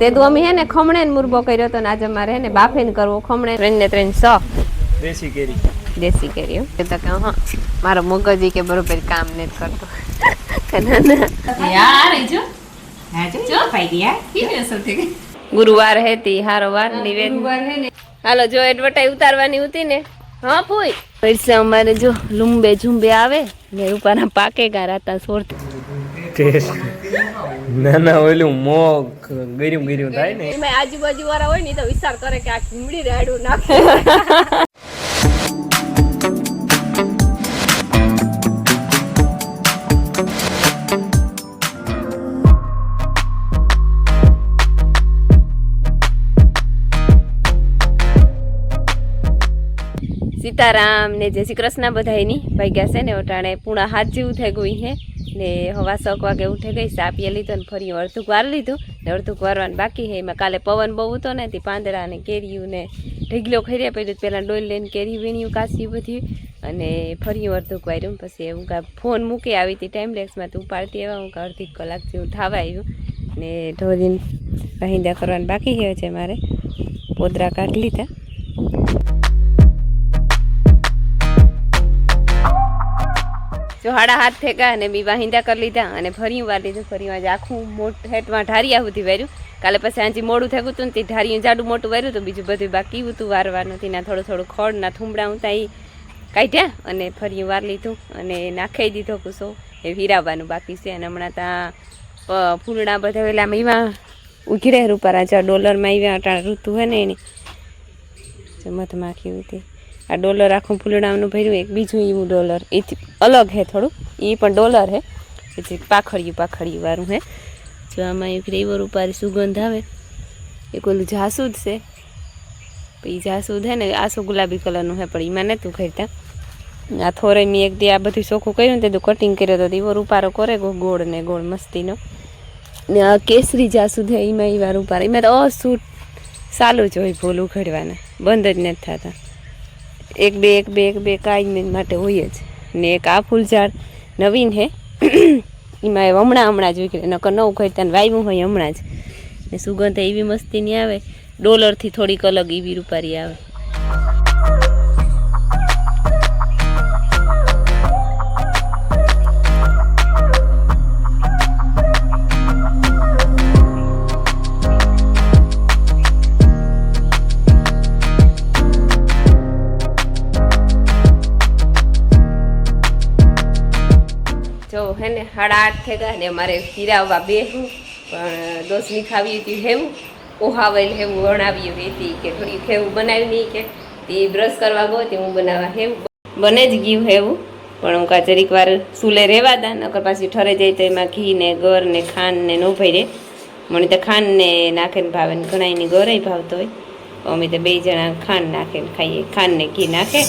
તે તો અમે હે ને ખમણે ને મુરબો કર્યો તો ને આજે મારે હે ને બાફીને કરવો ખમણે 3 ને 3 100 દેશી કેરી એ તો કે હા મારો મગજ કે બરોબર કામ નથી કરતો યાર જો હા જો પાઈ ગયા કે સૌથી ગુરુવાર હે તી હારો વાર નિવેદ ગુરુવાર હે ને હાલો જો એડવર્ટાઈઝ ઉતારવાની હતી ને હા પૂઈ પૈસા અમારે જો લુંબે ઝુંબે આવે ને ઉપરના પાકે ગા રાતા સોરત ના ના ઓલું મોગ ગર્યું ગર્યું થાય ને એમાં આજુબાજુ વાળા હોય ને તો વિચાર કરે કે આ ખીમડી રાડું નાખે સીતારામ ને જય શ્રી કૃષ્ણ બધાયની ભાગ્યા છે ને ઓટાણે પૂણા 7 જેવું થઈ ગયું હે ને હવા 6 વાગે ઉઠે ગઈ ચા પી લીધો ને ફરી અડધું વાર લીધું ને અડધું વારવાનું બાકી હે એમાં કાલે પવન બહુ હતો ને તે પાંદડા ને કેરીયું ને ઢીગલો ખાઈ પડ્યું પહેલાં ડોલ લઈને કેરી વીણ્યું કાસ્યું બધી અને ફરી અડધું વાર્યું પછી હું કા ફોન મૂકી આવી હતી ટાઈમ લેક્સમાં તું પાડતી એવા હું કા અડધી કલાક જેવું થવા આવ્યું ને ઢોરીને વાહિંદા કરવાનું બાકી છે મારે પોદરા કાઢી લીધા જો 7:30 થેગા અને બી વાહિંદા કરી લીધા અને ફરી વાર લીધું ફરી આજે આખું મોટ હેઠમાં ઢારિયા સુધી વાર્યું કાલે પછી આજી મોડું થયું હતું ને તે ઢારિયું જાડું મોટું વાર્યું તો બીજું બધું બાકી હતું વારવાનું તેના થોડું થોડું ખડના થૂમડા ઉતા એ કાઢ્યા અને ફરી વાર લીધું અને નાખાઈ દીધો કુસો એ વીરાવવાનું બાકી છે અને હમણાં ત્યાં ફૂલડા બધા વેલામાં એવા ઉઘી રહે રૂપારા જ્યાં ડોલરમાં આવ્યા અટાણા ઋતુ હે ને એની મધમાખી હતી આ ડોલર આખું ફૂલડાનું ભર્યું એક બીજું એવું ડોલર એથી અલગ હે થોડું એ પણ ડોલર હે પછી પાખડિયું વાળું હે જો આમાં એક રેવર ઉપારી સુગંધ આવે એક ઓલું જાસૂદ છે પછી જાસૂદ હે ને આસો ગુલાબી કલરનું હે પણ એમાં નહોતું ખરીદતા આ થોરે મેં એક દી આ બધું ચોખ્ખું કર્યું ને તે કટિંગ કર્યો તો એવો રૂપારો કરે ગોળ ને ગોળ મસ્તીનો ને આ કેસરી જાસૂદ હે એમાં એ વાર ઉપાર એમાં તો અસૂટ ચાલુ જ હોય ભૂલ ઉઘડવાના બંધ જ નથી થતા એક બે કાંઈ માટે હોય જ ને એક આ ફૂલ ઝાડ નવીન હે એમાં હમણાં જ ઉઘડે નકર ન ઉઘડતા ને વાવ્યું હોય હમણાં જ ને સુગંધ એવી મસ્તીની આવે ડોલરથી થોડીક અલગ એવી રૂપારી આવે જો હે ને 8:30 થઈ ગયા ને અમારે હીરાવવા બેહું પણ દોસની ખાવી હતી હેવું ઓહાવેલ હેવું વણાવ્યું હતી કે થોડી હેવું બનાવી નહીં કે તે બ્રશ કરવા ગયો તે હું બનાવવા હેવું બને જ ગયું હેવું પણ હું કાં જરીક વાર સુલે રહેવા દા નકર પાછી ઠરે જાય તો એમાં ઘી ને ગર ને ખાંડ ને ન ભાઈ રહે મને તો ખાંડ ને નાખીને ભાવે ને ઘણાની ગરાય ભાવતો હોય અમે તો 2 જણા ખાંડ નાખીને ખાઈએ ખાંડ ને ઘી નાખે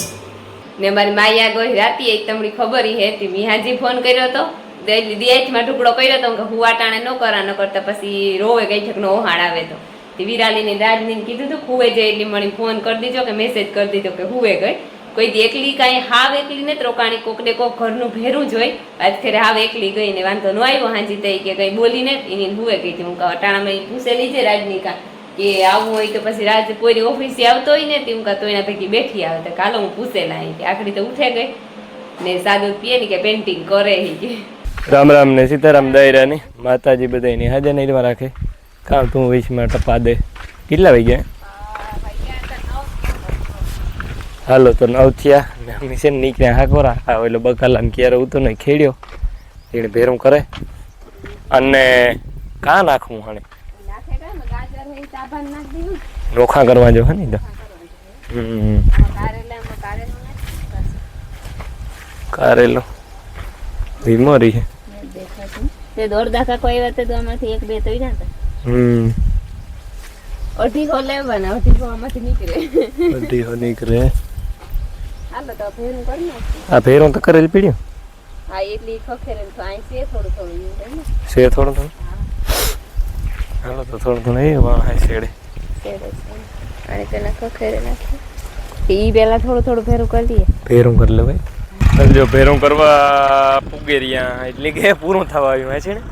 ને મારી માયા ગઈ રાતી એક તમને ખબર હે તે મિહાજી ફોન કર્યો હતો દિયાજમાં ટુકડો કર્યો હતો કે હું વાટાણે ન કરા ન કરતા પછી રોવે ગઈ ઠકનો ઓહાડ આવે તો તે વિરાલીને રાજનીને કીધું હતું હુવે જાય એટલી મળી ફોન કરી દીધો કે મેસેજ કરી દીધો કે હુવે ગઈ કોઈ દી એકલી કાંઈ હાવ એકલી નથી રોકાણી કોકને કોક ઘરનું ભેરું જ હોય આજ ખેરે હાવ એકલી ગઈ ને વાંધો ન આવ્યો હાજી તઈ કે કંઈ બોલી ને એની હુવે ગઈ હતી હું અટાણામાં પૂછેલી છે રાજનીકા કે આવું હોય તો પછી રાજ કોઈ ઓફિસે આવતો હોય ને તે હું કાં તો એના પૈકી બેઠી આવે તો કાલો હું પૂછેલા કે આખડી તો ઉઠે ગઈ ને સાદું પીએ ને કે પેન્ટિંગ કરે કે રામ રામ ને સીતારામ દાયરાની માતાજી બધાની હાજર નહીં રાખે કામ તું વીસમાં ટપા દે કેટલા વાગ્યા હાલો તો 9 થયા ને અમે છે ને નીકળ્યા હાકોરા આ ઓલો બકાલાને ક્યારે ઉતો ને ખેડ્યો એને ભેરું કરે અને કાં નાખવું હણે રોખા કરવા જો હે ને તો કારેલો ધીમોરી છે તે દોરદા કાકો આવ્યા તે તો આમાંથી 1-2 તો જાતા અઢી હો લેવાના અઢી હો આમાંથી નીકળે હાલો તો ભેરું કરી નાખ આ ભેરું તો કરેલ પીડ્યું હા એટલી ખખેરે તો આઈ છે થોડું એવું છે થોડું હાલો તો થોડું એ વાહ છેડે અને પેલા ખખેરે નાખી ઈ પેલા થોડું ભેરું કરી દઈએ ભેરું કરી લે ભાઈ જો ભેરું કરવા પુગેરિયા એટલે કે પૂરું થવા આવ્યું હે છે ને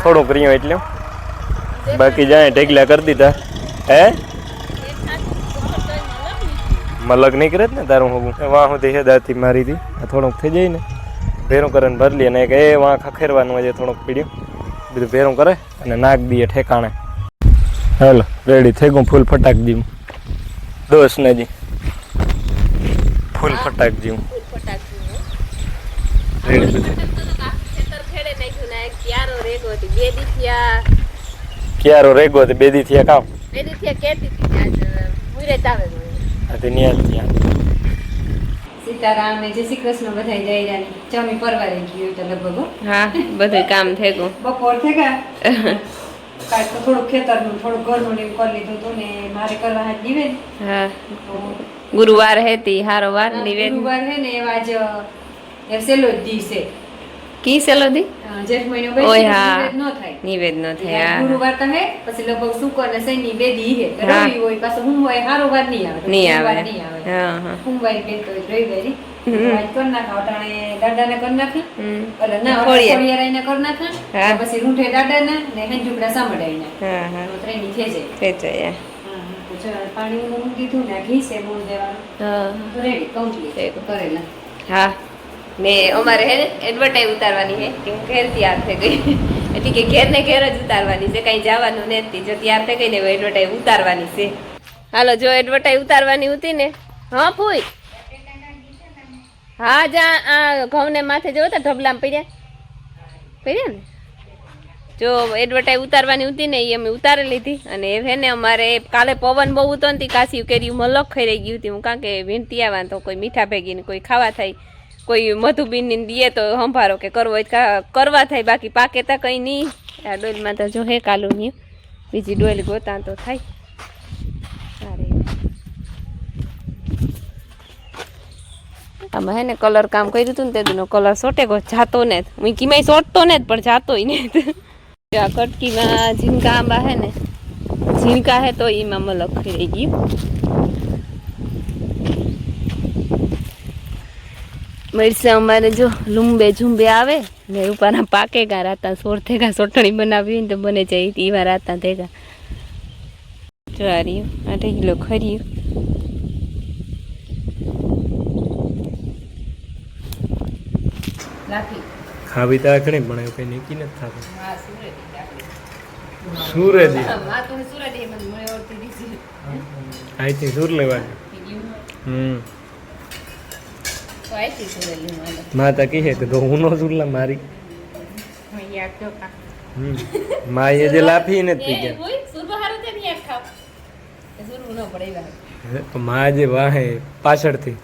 થોડુંક રહ્યું એટલે બાકી જાય ઢેકલા કરી દીધા હે મલક નહીં કરે ને તારું હું વાહ સુધી હેદાથી મારી હતી થોડુંક થઈ જાય ને ભેરું કરે ને ભરી લે ને એ વાં ખખેરવાનું હજી થોડુંક પીડ્યું બધું ભેરું કરે અને નાક દઈએ ઠેકાણે હાલો રેડી થઈ ગયું ફૂલ ફટાક જેવું દોસ્ત ને જી ફૂલ ફટાક જેવું રેડી બધું ક્યારો રેગો હતી બે દી થયા કામ સીતારામ ને જય શ્રી કૃષ્ણ બધા જઈ રહ્યા ચમી પરવારી ગયું તો લગભગ હા બધું કામ થઈ ગયું બપોર થઈ ગયા કાંઈક તો થોડુંક ખેતરનું થોડુંક ઘરનું ને કરી લીધું હતું ને મારે કરવા હાથ નિવેદ હા ગુરુવાર હેતી હારો વાર નિવેદ ગુરુવાર હે ને એવા જ સેલો દિવસે કી સેલો દી જેઠ મહિનો બેસી નિવેદ ન થાય નિવેદ ન થાય ગુરુવાર તો હે પછી લગભગ શુક્ર ને શનિ બે દી હે રવિ હોય પાછો સોમવાર હારો વાર નહીં આવે હા હા સોમવાર બે તો રવિવારી આજ કર નાખા અટાણે દાદાને કર નાખી એટલે ના ખોડિયારાઈને કર નાખા પછી રૂઠે દાદાને ને હેંજુકડા સાંભળાઈને હા હા તો ત્રણની થઈ જાય પાણી મૂકી દીધું ને ઘી છે મૂળ દેવાનું હા રેડી કમ્પ્લીટ કરેલા હા ને અમારે હે ને એડવર્ટાઈઝ ઉતારવાની હે કે હું ઘેર તૈયાર થઈ ગઈ એટલે કે ઘેર ને ઘેર જ ઉતારવાની છે કઈ જવાનું નથી જો તૈયાર થઈ ગઈ ને એડવર્ટાઈઝ ઉતારવાની છે હાલો જો એડવર્ટાઈઝ ઉતારવાની હતી ને હા ફૂઈ હા જા આ ઘઉં ને માથે જો તો ઢબલામાં પડ્યા ને જો એડવર્ટાઈઝ ઉતારવાની હતી ને એ અમે ઉતારી લીધી અને હે ને અમારે કાલે પવન બહુ હતો ને કાશી કેરી મલક ખાઈ રહી ગયું હતી હું કારણ કે વીણતી આવવા તો કોઈ મીઠા ભેગી ને કોઈ ખાવા થાય કોઈ મધુબીન ને દઈએ તો સંભારો કે કરવો હોય કરવા થાય બાકી પાકે તો કંઈ નહીં આ ડોલમાં તો જો હે કાલું નહીં બીજી ડોલ ગોતા તો થાય આમાં હે ને કલર કામ કર્યું હતું ને તેનો કલર સોટે ગયો જાતો ને હું કીમાય સોટતો ને પણ જાતોય ને આ કટકીમાં ઝીણકા આંબા હે ને ઝીણકા હે તો એમાં મલક રહી ગયું મરચાં અમારે જો લુંબે ઝુંબે આવે ને ઉપરના પાકે ગા રાતા સોર થેગા સોટણી બનાવી ને તો બને જાય એવા રાતા થેગા જો આ રહ્યું 8 કિલો ખર્યું ખાવી તો ઘણી પણ એવું કઈ નીકી નથી થતું સુરેદી અહીંથી સુર લેવાની માતા કહે તો હું નો સુરલા મારી માએ જે લાફી નથી ગયા મા જે વાહે પાછળથી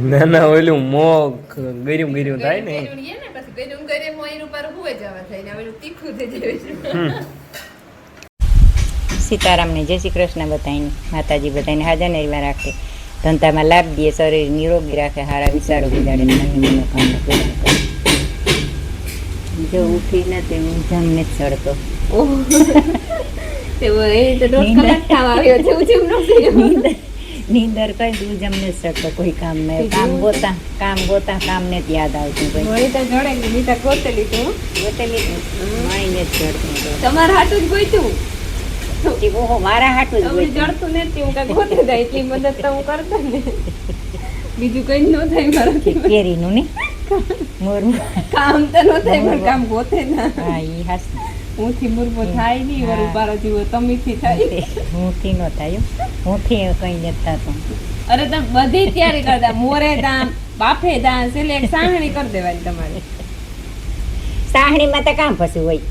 ના ના ઓલું મો ગર્યું ગર્યું થાય ને સીતારામને જય શ્રી કૃષ્ણ બધાને માતાજી બધાને હાજર નરીમાં રાખે ધંધામાં લાભ દે શરીર નિરોગી રાખે હારા વિચારો બિગાડે મનોકામના પૂર્ણ કરે જો ઉઠી ને તે જમને ચડતો નીંદર કઈ તું જમને ચડતો કોઈ કામ નહીં કામ ગોતા કામ ને યાદ આવતું માઈને ચડતું તમારા હાટું જ ગોઈતું ઓહો મારા હાટું જ જડતું નથી હું કઈ ગોતે જાય એટલી મદદ તો હું કરતો ને બીજું કઈ ન થાય મારાથી કેરીનું ને મોરું કામ તો ન થાય પણ કામ ગોતે ના હા ઈ હાસ હુંથી મુરબો થાય નહીં વરું બારો જીવો તમીથી થાય હુંથી નો થાય હુંથી કઈ નથી થતું અરે તમે બધી તૈયારી કરતા મોરે દામ બાફે દામ છેલ્લે એક સાહણી કરી દેવાની તમારે સાહણીમાં તો કામ પછી હોય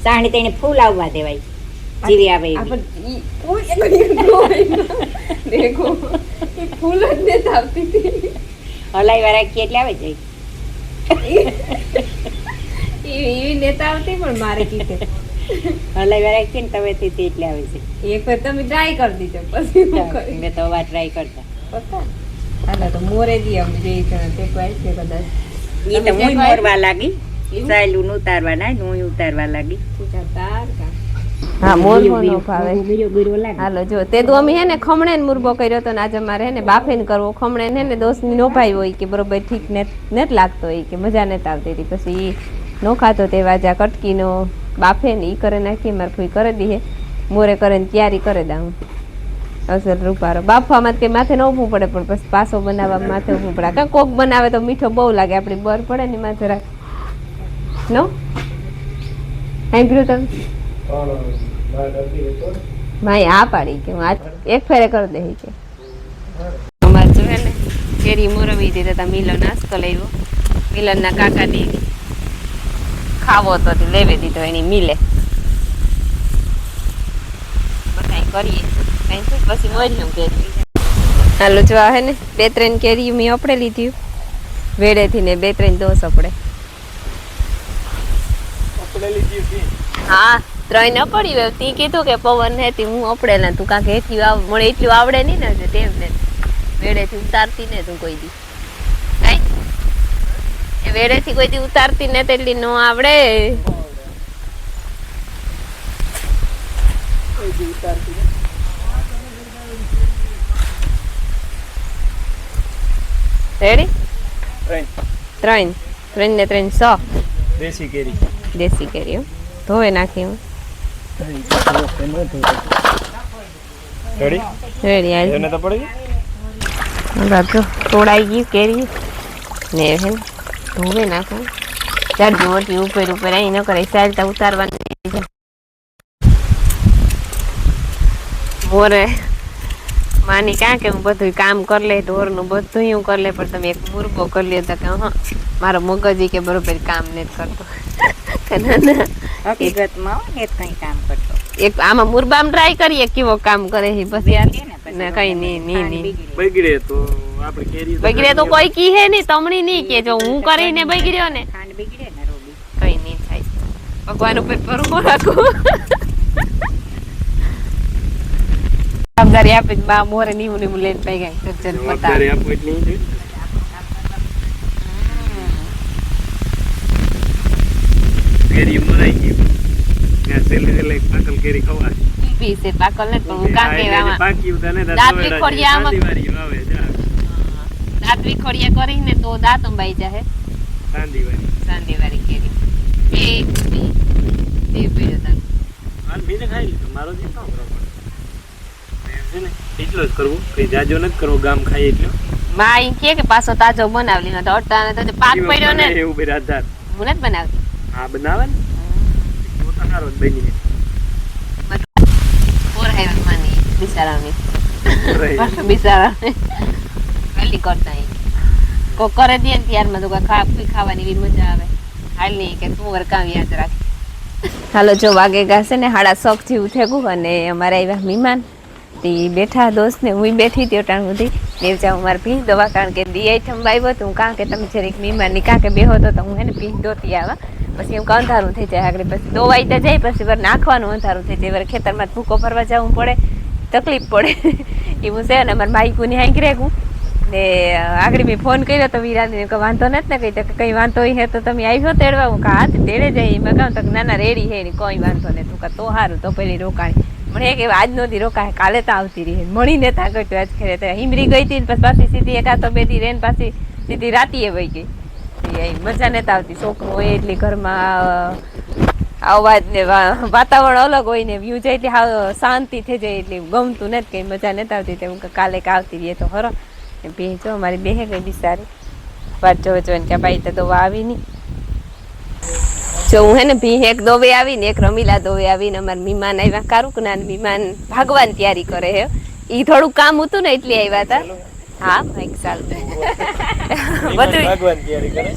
સાહણી તેને ફૂલ આવવા દેવાય જીવી આવે દેખો ફૂલ જ ને આવતી હતી હલાઈ વાળા કેટલે આવે જાય એવી નેતા આવતી પણ મારે કીધે હલાઈ વાળા કે તમે એટલે આવે છે એક વાર તમે ટ્રાય કરી દીધો પછી મેં તો વાર ટ્રાય કરતા પતા હાલા તો મોરે દી અમે જઈ તે કોઈ છે કદાચ એ તો હું મોરવા લાગી સાયલું ઉતારવા ના હું ઉતારવા લાગી તાર કા હા મોરવો નો ભાવે બીજો બીજો લાગે. હાલો જો તે તો અમે હે ને ખમણે ને મુરબો કર્યો હતો ને આજે અમારે હે ને બાફીને કરવો ખમણે ને ને દોસ્તની નો ભાઈ હોય કે બરોબર ઠીક નેટ લાગતો હોય કે મજા નથી આવતી હતી પછી ઈ નો ખાતો તે વાજા કટકીનો બાફે ને ઈ કરે નાખી મારે કોઈ કરી દઈએ મોરે કરે ને તૈયારી કરે દઉં અસલ રૂપારો બાફવામાં કે માથે ન ઊભું પડે પણ પછી પાસો બનાવવા માથે ઊભું પડે કાં કોક બનાવે તો મીઠો બહુ લાગે આપણી બર પડે ને માથે રાખ નો સાંભળ્યું તમે માઈ આ પાડી કે હું એક ફેરે કરી દે કે અમારે જો હે ને કેરી મોરવી હતી તો મિલો નાસ્તો લેવો મિલનના કાકાની ખાવો તો લેવે દીધો એની મિલે કઈ કરીએ કઈ પછી મળ્યું કેરી હાલો જો હે ને 2-3 કેરી મેં આપણે લીધી વેડેથી ને 2-3 દોસ આપણે હા 3 ન પડી ગયો તી કીધું કે પવન હતી હું અપડેલા તું કાંક એટલી મને એટલું આવડે નહીં ને તેમ ને વેડેથી ઉતારતી ને તું કોઈ દી કઈ એ વેડેથી કોઈ દી ઉતારતી ને તેટલી નો આવડે રેડી 3 ને 3 100 દેશી કેરી ધોવે નાખી હું રેડી રેડી આવી એને તો પડી બાપરો તોડાઈ ગઈ કેરી ને હે ધોવે નાખું ચાર મોટી ઉપર અહીં ન કરે ચાલતા ઉતારવાની મોરે માની કાં કે હું બધું કામ કરી લે ઢોરનું બધું હું કરી લે પણ તમે એક મુરબો કરી લે તો કે હા મારો મગજ કે બરોબર કામ નથી કરતો હકીકતમાં હોય ને કઈ કામ કરતો એક આમાં મુરબામાં ટ્રાય કરીએ કેવો કામ કરે છે પછી યાર ને કઈ નહીં બગડે તો આપણે કેરી બગડે તો કોઈ કી હે નહીં તમણી નહીં કે જો હું કરીને બગડ્યો ને ખાંડ બગડે ને રોબી કઈ નહીં થાય ભગવાન ઉપર ભરોસો રાખો જવાબદારી આપી બા મોરે નીમું લઈને પઈ ગઈ જવાબદારી આપો એટલી કેરી મરાઈ ગઈ સેલે પાકલ કેરી ખવાય પીસે પાકલ ને પણ હું કાં કેવા પાકી ઉતાને દાંત વિખોડિયામાં સાંદીવારી વાવે જા દાંત વિખોડિયા કરીને તો દાંત અંબાઈ જાહે સાંદીવારી કેરી બે પીડ્યો તા હાલ બીને ખાઈ લીધું મારો જે કામ કરો છે ને એટલો જ કરવું કઈ જાજો નથી કરવો ગામ ખાઈ એટલો માં ઈ કે પાછો તાજો બનાવલી ન તો અટાને તો પાક પડ્યો ને એવું બે આધાર હું નથી બનાવતી હા બનાવે ને તો સારો જ બની પોર હે માની બિચારાની બિચારાને ખાલી કરતા કો કરે દે ને ત્યારમાં તો ખાવાની એવી મજા આવે હાલ નહીં કે તું વર કામ યાદ રાખ હાલો જો વાગે ગાશે ને 6:30 થી ઉઠેગું અને અમારે આવ્યા મહેમાન તે બેઠા દોસ્ત ને હું બેઠી હતી અટાણ સુધી દેવજા હું મારે ભીંજ દવા કારણ કે દી આઈટમ આવ્યો તો હું કાં કે તમે જરીક મહેમાન ની કાં કે બેહો તો હું એને ભીંજ દોતી આવા પછી એમ અંધારું થઈ જાય આગળ પછી દોવાઈ તો જાય પછી વાર નાખવાનું અંધારું થઈ જાય વાર ખેતરમાં ભૂકો ભરવા જવું પડે તકલીફ પડે એવું છે ને અમારે બાઈકુની હાંકી રેગું ને આગળ મેં ફોન કર્યો તો વીરાને કે વાંધો નથી ને કહી તો કંઈ વાંધો હોય તો તમે આવ્યો તેડવા હું કે હાથ તેડે જાય એમાં કહું તો નાના રેડી હે ને કોઈ વાંધો નહીં તું તો સારું તો પેલી રોકાણી મને કે આજ નહોતી રોકાય કાલે તો આવતી રહી મળીને ત્યાં ગયો આજ ખેરે તો હિમરી ગઈ હતી પછી પાછી સીધી એકાતો બે દી રેન પાછી સીધી રાતીએ વહી ગઈ મજા નથી આવતી છોકરું હોય એટલે ઘરમાં અવાજ ને વાતાવરણ અલગ હોય ને વ્યૂ જાય એટલે શાંતિ થઈ જાય એટલે ગમતું નથી કંઈ મજા નથી આવતી તેમ કાલે આવતી રહીએ તો હરો ભેજો મારી બેહે ગઈ બિચારી વાત જોવે જોઈને કે ભાઈ તો દવા આવી નહીં જો હું હે ને ભી એક દોવે આવીને એક રમીલા દોવે આવીને અમારા મહેમાન આવ્યા કારુકના મહેમાન ભાગવાની તૈયારી કરે હે ઈ થોડું કામ હતું ને એટલે આવ્યા હતા હા એક સાલ બધું ભગવાન તૈયારી કરે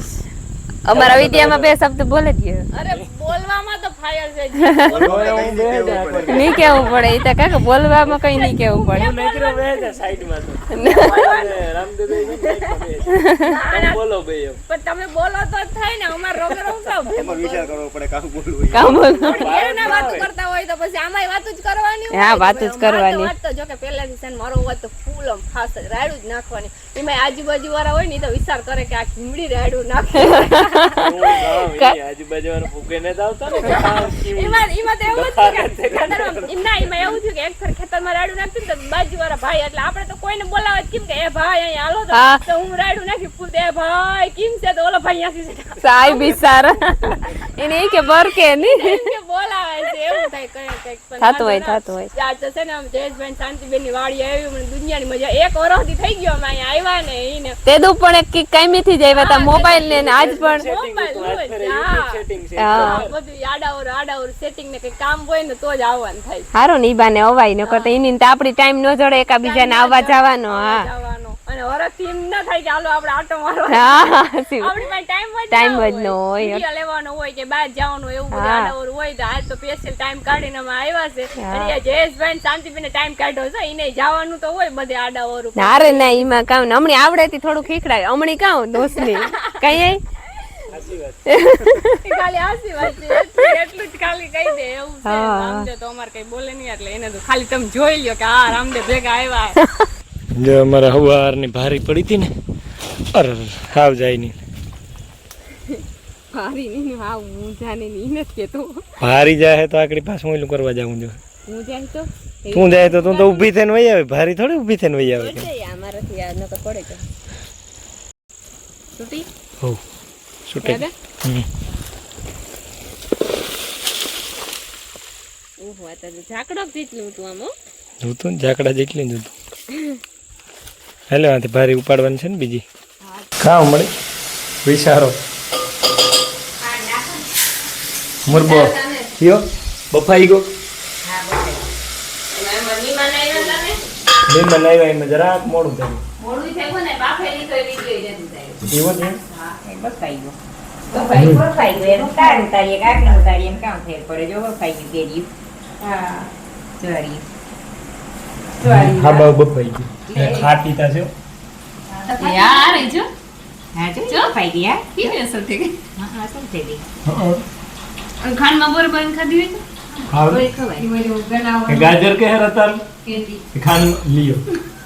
અમારા વિદ્યામાં બે શબ્દ બોલે જ અરે બોલવામાં તો ફાયર છે નહીં કેવું પડે એ તો કાકા બોલવામાં કઈ નહીં કેવું પડે બોલો ભાઈ પણ તમે બોલો તો જ થાય ને અમાર રોગ રોગ એમાં વિચાર કરવો પડે કામ બોલવું કામ બોલવું એના વાતો કરતા હોય તો પછી આમાંય વાતો જ કરવાની હોય. હા, વાતો જ કરવાની. અમારે તો વાત તો જો કે પહેલા પહેલાથી છે ને મારો અવાજ તો ફૂલ આમ ફાસ જ રાયડું જ નાખવાની. એમાં આજુબાજુ વાળા હોય ને ઈ તો વિચાર કરે કે આ ઘીમડી રાયડું નાખે. આજુબાજુ ફૂકે ને આવતા ને એમાં તો એવું જ થયું કે ખેતરમાં એમાં એવું થયું કે એક ફેર ખેતરમાં રાયડું નાખતું ને તો બાજુવાળા ભાઈ એટલે આપણે તો કોઈને બોલાવે જ કેમ કે એ ભાઈ અહીંયા હાલો તો હું રાયડું નાખી ફૂલ એ ભાઈ કેમ છે તો ઓલો ભાઈ અહીંયાથી છે સાઈ બિચારા એને કે બરકે ની કે બોલાવે છે એવું થાય કઈક પણ થાતું હોય આજ તો છે ને આમ જયેશભાઈ શાંતિબેન ની વાડી આવી મને દુનિયાની મજા એક વર્ષથી થઈ ગયો અમે અહીંયા આવ્યા ને ઈને તે દુ પણ એક કાયમી થી જાય તા મોબાઈલ ને આજ પણ બધું આડાવર સેટિંગ ને કઈ કામ હોય ને તો જ આવવાનું થાય હારો ની બાને અવાય ન કરતા એની તો આપડી ટાઈમ ન જોડે એકાબીજા ને આવવા જવાનો હા જવાનો અને વરસથી એમ ના થાય કે હાલો આપણે આટો મારવા હા આપણી પાસે ટાઈમ જ ન હોય વિડિયો લેવાનો હોય કે બહાર જવાનું એવું બધું આડાવર હોય તો આજ તો સ્પેશિયલ ટાઈમ કાઢીને અમે આવ્યા છે અને આ જયેશભાઈ શાંતિબેન ટાઈમ કાઢ્યો છે એને જવાનું તો હોય બધે આડાવર નારે ના ઈમાં કામ હમણી આવડે થી થોડું ખીખડાય હમણી કામ દોસ્ત ની કઈ ખાલી હાસી વાત છે એટલું જ ખાલી કહી દે એવું છે રામદેવ તો અમારે કઈ બોલે નહીં એટલે એને તો ખાલી તમે જોઈ લ્યો કે હા રામદેવ ભેગા આવ્યા જો અમારા હવારની ભારી પડી હતી ને અરે હાવ જાય નહીં ભારી ની હા હું જાને ની નથી કેતો ભારી જાય તો આકડી પાછું ઓલું કરવા જાવું જો હું જાય તો તું જાય તો તું તો ઊભી થઈને વઈ આવે ભારી થોડી ઊભી થઈને વઈ આવે અમારાથી યાદ નકર પડે કે છૂટી હો છૂટે ઓહો આ તો ઝાકડો જેટલું હતું આમ જોતું ને ઝાકડા જેટલી જોતું હેલે આથી ભારી ઉપાડવાની છે ને બીજી ખાવ મળે વિચારો મુરબો થયો બફાઈ ગયો મહેમાન આવ્યા એમાં જરાક મોડું થયું એવો છે બફાઈ ગયો એનું તાર ઉતારીએ કાકડા ઉતારીએ એમ કામ ફેર પડે જો બફાઈ ગયું કેરી ચોરી હા બહુ બફાઈ ગયું ખાટી તા છે યાર એ જો હા જો બફાઈ ગયા કેવી અસર થઈ ગઈ હા શું થઈ ગઈ અને ખાંડમાં બરોબર ખાધી હોય તો હા ગાજર કે રતર ખાન લિયો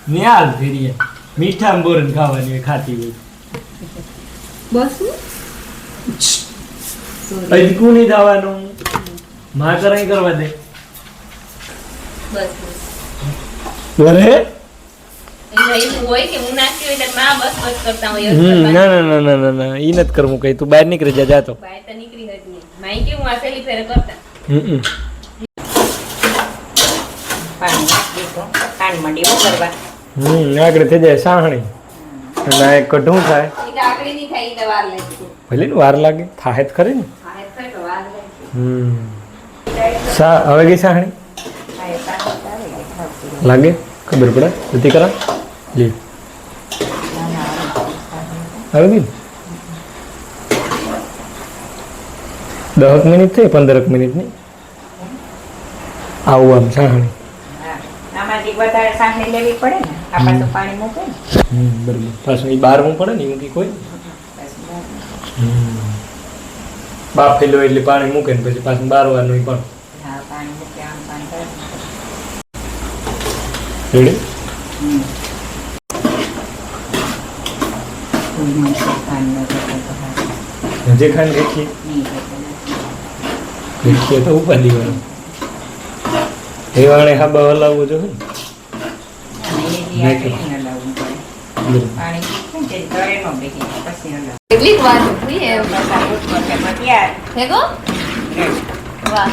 નિયાલ ફેરીએ મીઠા બોરન ખાવાની હોય ખાતી હોય બસ હજી કુની જવાનું માં કરાઈ કરવા દે બસ બરે હોય કે હું નાખતી હોય તો માં બસ બસ કરતા હોય ના ના ના ના ના ના ઈ નથી કરવું કઈ તું બહાર નીકળી જા જાતો બાય તો નીકળી જ નહીં માઈ કે હું આ સેલી ફેરે કરતા પાણી નાખી તો પાણી મંડી એવું કરવા આગળ થઈ જાય સાહણી અને આ એક કઢું થાય એટલે આકડી નહીં થાય એટલે વાર લાગશે ભલે ને વાર લાગે થાય જ ખરી ને હા એ થાય તો વાર લાગશે સા હવે ગઈ સાહણી લાગે ખબર પડે જતી કરા લે હવે ગઈ 10 મિનિટ થઈ 15 મિનિટ ની આવું આમ સાહણી આમાંથી વધારે સાંકળી લેવી પડે ને આપણે તો પાણી મૂકે ને બરાબર પાછું એ બહાર મૂકે ને મૂકી કોઈ બાફેલો એટલે પાણી મૂકે ને પછી પાછું બારવાનું પણ હા પાણી મૂકે આમ પાણી કરે રેડી જે ખાન રેખીએ રેખીએ તો ઉપાધી વાળું એવાણે હાબા હલાવવું જોઈએ કેટલીક વાર ઉઠવી એમ ભેગો વાહ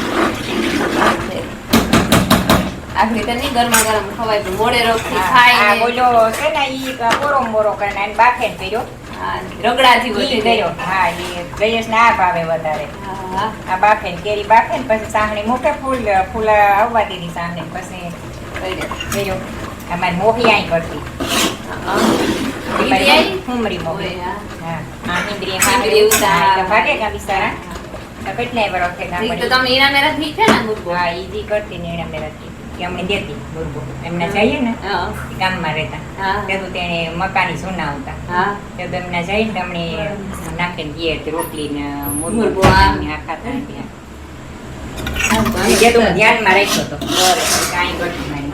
આખરી તો નહીં ગરમા ગરમ ખવાય તો મોડે રોગથી ખાય ને બોલો છે ને ઈ બોરો મોરો કરીને આને બાફે ને કર્યો હા, રગડાથી ઈ વધે કર્યો હા ઈ ગયેશ ને આ ભાવે વધારે હા આ બાફે ને કેરી બાફે ને પછી સાહણી મૂકે ફૂલ આવવા દીધી સાહણી પછી કર્યો અમારી મોહી આઈ કરતી હુમરી મોહી હા આ હિંદરી હિંદરી ઉતાર. ભાગે કા બિચારા કેટલાય વર્ષ તો થઈ તમે ઈરા મેરા થી છે ને મુરગો હા ઈ જી કરતી ને એના મેરાથી કે અમને દેતી મુરગો એમને જઈએ ને હા ગામમાં રહેતા હા. ત્યાં તો તેને મકાની સોના આવતા હા તો તમને જઈને તમને નાખીને ઘેર તે રોટલી ને મુરગો, મુરગો હા. ને આ ખાતા ત્યાં જે તો હું ધ્યાનમાં રાખ્યો હતો કાંઈ કરતી મારી